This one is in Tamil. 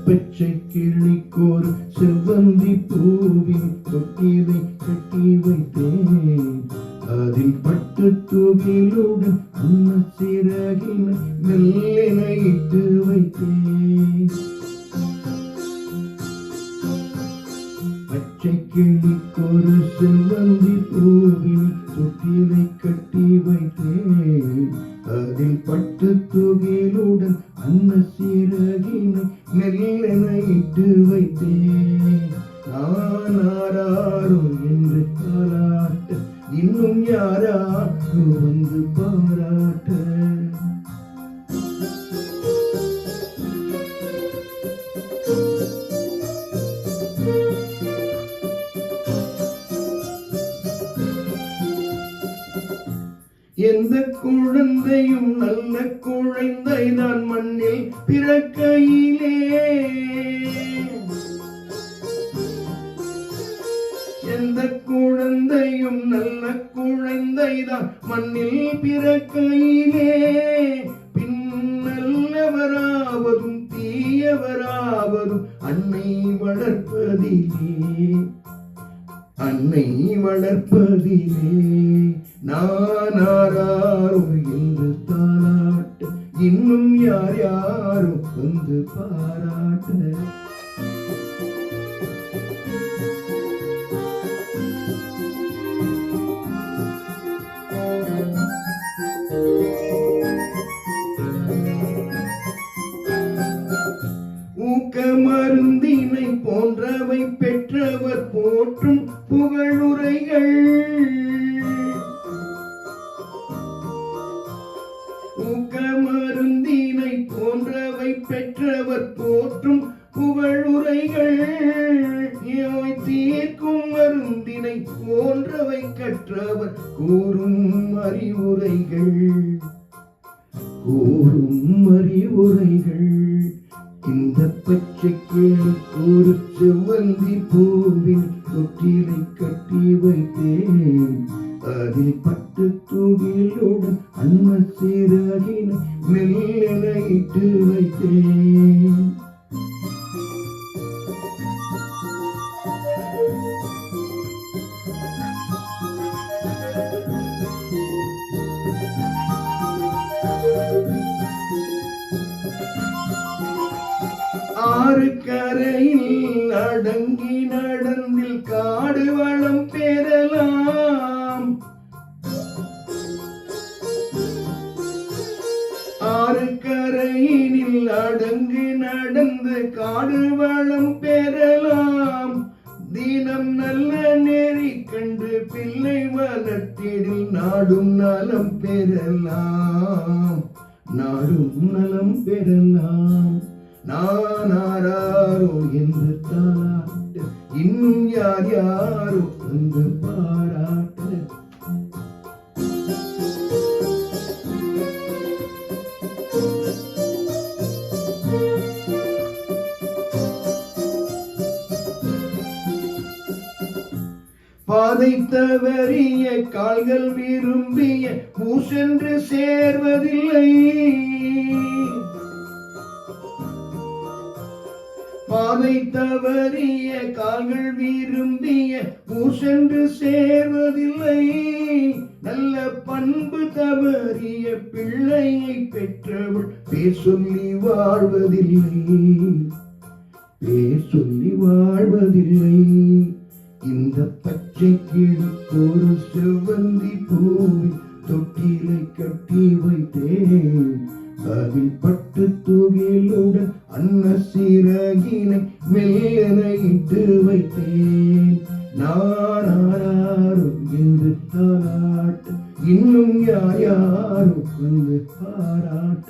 பச்சை கிளிக்கோர் செவ்வந்தி பூவின் தொட்டிலை கட்டி வைத்தேன். அதில் பட்டு தூகிலுடன் அன்ன சிறகினை மெல்லென இட்டு வைத்தேன். பச்சை கிளிக்கொரு செவ்வந்தி பூவின் தொட்டிலை கட்டி வைத்தேன். அதில் பட்டு தூகிலுடன் அன்ன சிறகினை மெல்லென இட்டு வைத்தேன். நான் ஆராரோ என்று பாராட்ட, இன்னும் யாராரோ வந்து பாராட்ட. எந்த குழந்தையும் நல்ல குழந்தை தான் மண்ணில் பிறக்கையிலே. எந்த குழந்தையும் நல்ல குழந்தை தான் மண்ணில் பிறக்கையிலே. பின் நல்லவராவதும் தீயவராவதும் அன்னை வளர்ப்பதிலே, அன்னை வளர்ப்பதிலே. நான் ஆராரோ என்று தாராட்ட, இன்னும் யார் யாரோ வந்து பாராட்ட. ஊக்க மருந்தினை போன்றவை பெற்றவர் போற்றும் புகழுரைகள். ஊக்க மருந்தினை போன்றவை பெற்றவர் போற்றும் புகழுரைகள். நோய் தீர்க்கும் மருந்தினை போன்றவை கற்றவர் கூறும் அறிவுரைகள், கூறும் அறிவுரைகள். இந்த பச்சை கிளிக்கொரு செவ்வந்தி பூவின் தொட்டிலை கட்டி வைத்தேன். அதில் பட்டு தூகிலுடன் அன்ன சிறகினை மெல்லென இட்டு வைத்தேன். ஆறு கரையில் அடங்கி நடந்தில் காடு வளம் பெறலாம். ஆறு கரையினில் அடங்கி நடந்து காடு வளம் பெறலாம். தினம் நல்ல நெறி கண்டு பிள்ளை வளர்த்திடில் நாடும் நலம் பெறலாம், நாடும் நலம் பெறலாம். நான் ஆராரோ என்று தாராட்ட, இன்னும் யார் யாரோ வந்து பாராட்ட. பாதை தவறிய கால்கள் விரும்பிய பூசென்று சேர்வதில்லை. பாதை தவறிய கால்கள் விரும்பிய பூசென்று சேர்வதில்லை. நல்ல பண்பு தவறிய பிள்ளையை பெற்றவள் பேர் சொல்லி வாழ்வதில்லை, பேர் சொல்லி வாழ்வதில்லை. இந்த பச்சை கிளிக்கொரு செவ்வந்தி பூவின் தொட்டிலை கட்டி வைத்தேன். அதில் பட்டு தூகிலுடன் அன்ன சிறகினை மெல்லென இட்டு வைத்தேன். நான் ஆராரோ என்று தாராட்ட, இன்னும் யார் யாரோ வந்து பாராட்ட.